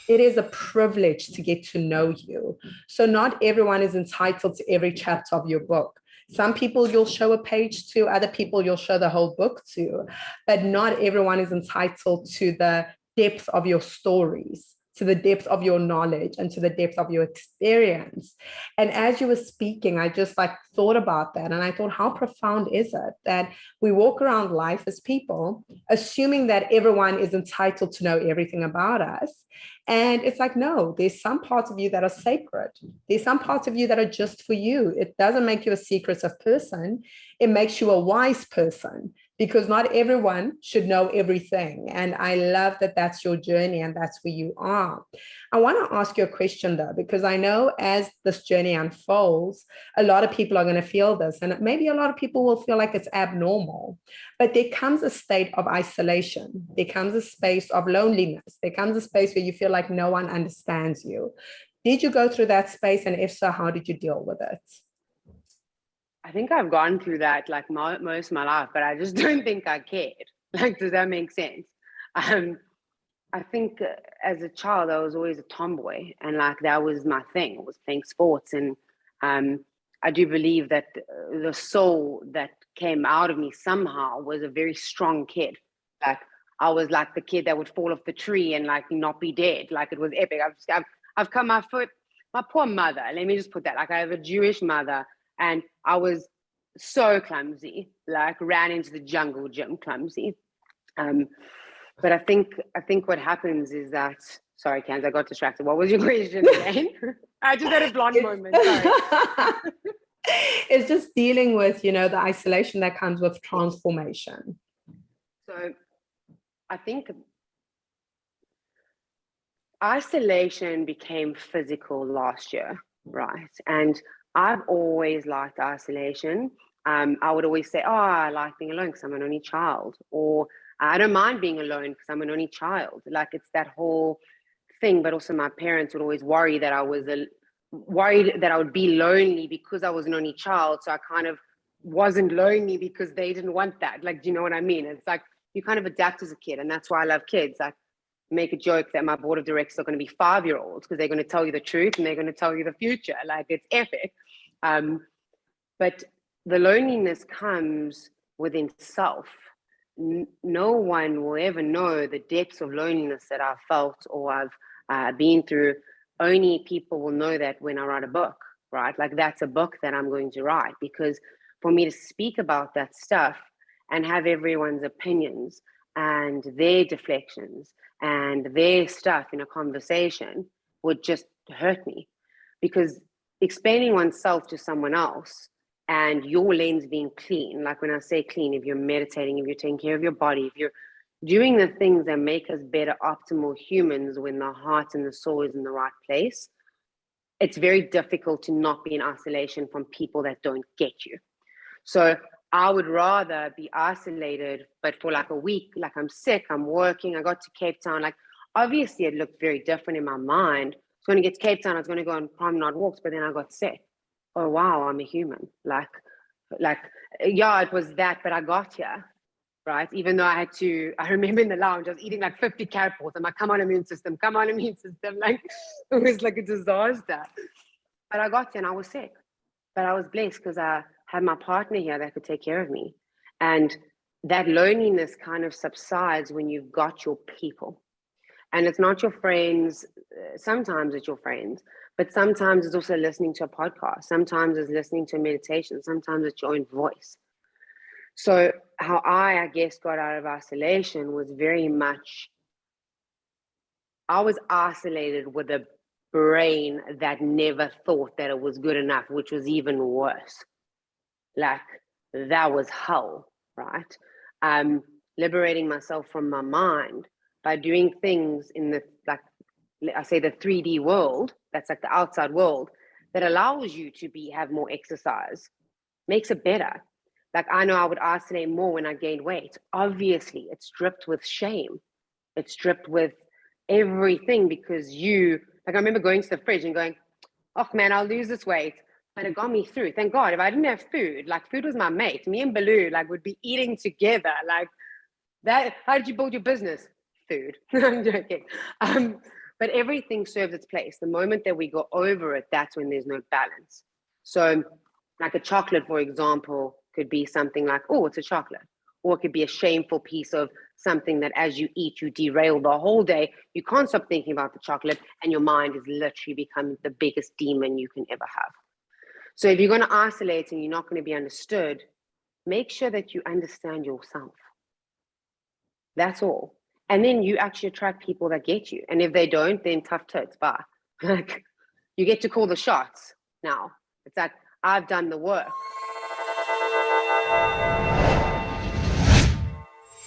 It is a privilege to get to know you. So not everyone is entitled to every chapter of your book. Some people you'll show a page to, other people you'll show the whole book to, but not everyone is entitled to the depth of your stories, to the depth of your knowledge, and to the depth of your experience. And as you were speaking, I just like thought about that. And I thought, how profound is it that we walk around life as people, assuming that everyone is entitled to know everything about us. And it's like, no, there's some parts of you that are sacred. There's some parts of you that are just for you. It doesn't make you a secretive person. It makes you a wise person, because not everyone should know everything. And I love that that's your journey and that's where you are. I want to ask you a question though, because I know as this journey unfolds, a lot of people are going to feel this, and maybe a lot of people will feel like it's abnormal, but there comes a state of isolation. There comes a space of loneliness. There comes a space where you feel like no one understands you. Did you go through that space? And if so, how did you deal with it? I think I've gone through that like most of my life, but I just don't think I cared. Like, does that make sense? I think as a child, I was always a tomboy, and like that was my thing, was playing sports. And I do believe that the soul that came out of me somehow was a very strong kid. Like I was like the kid that would fall off the tree and like not be dead. Like it was epic. I've come my poor mother. Let me just put that. Like I have a Jewish mother, and I was so clumsy. Like ran into the jungle gym clumsy. But I think what happens is that, sorry, Candice, I got distracted. What was your question again? I just had a blonde moment. Sorry. It's just dealing with, the isolation that comes with transformation. So I think isolation became physical last year, right? And I've always liked isolation. I would always say, I like being alone because I'm an only child, or I don't mind being alone because I'm an only child. Like it's that whole thing. But also my parents would always worry that I was worried that I would be lonely because I was an only child. So I kind of wasn't lonely because they didn't want that. Like, do you know what I mean? It's like you kind of adapt as a kid, and that's why I love kids. Like make a joke that my board of directors are going to be 5-year-olds because they're going to tell you the truth and they're going to tell you the future. Like it's epic. But the loneliness comes within self. No one will ever know the depths of loneliness that I've felt or I've been through. Only people will know that when I write a book, right? Like that's a book that I'm going to write, because for me to speak about that stuff and have everyone's opinions and their deflections and their stuff in a conversation would just hurt me, because explaining oneself to someone else and your lens being clean, like when I say clean, if you're meditating, if you're taking care of your body, if you're doing the things that make us better, optimal humans when the heart and the soul is in the right place, it's very difficult to not be in isolation from people that don't get you. So I would rather be isolated, but for like a week, like I'm sick, I'm working, I got to Cape Town. Like obviously it looked very different in my mind. I was going to get to Cape Town, I was going to go on promenade walks, but then I got sick. Oh, wow, I'm a human. Like, yeah, it was that, but I got here, right? Even though I remember in the lounge, I was eating like 50 carrot balls. I'm like, come on, immune system. Like, it was like a disaster. But I got here and I was sick. But I was blessed because I had my partner here that could take care of me. And that loneliness kind of subsides when you've got your people. And it's not your friends. Sometimes it's your friends, but sometimes it's also listening to a podcast. Sometimes it's listening to a meditation. Sometimes it's your own voice. So how I guess, got out of isolation was very much, I was isolated with a brain that never thought that it was good enough, which was even worse. Like that was hell, right? Liberating myself from my mind by doing things in the, like I say, the 3D world, that's like the outside world, that allows you to have more exercise, makes it better. Like I know I would isolate more when I gained weight. Obviously, it's dripped with shame. It's dripped with everything, because like I remember going to the fridge and going, oh man, I'll lose this weight. And it got me through. Thank God. If I didn't have food, like food was my mate. Me and Baloo like would be eating together. Like that. How did you build your business? Food. I'm joking. But everything serves its place. The moment that we go over it, that's when there's no balance. So like a chocolate, for example, could be something like, oh, it's a chocolate. Or it could be a shameful piece of something that as you eat, you derail the whole day. You can't stop thinking about the chocolate, and your mind is literally becoming the biggest demon you can ever have. So if you're going to isolate and you're not going to be understood, make sure that you understand yourself. That's all. And then you actually attract people that get you. And if they don't, then tough tits, bye. Like, you get to call the shots now. It's like, I've done the work.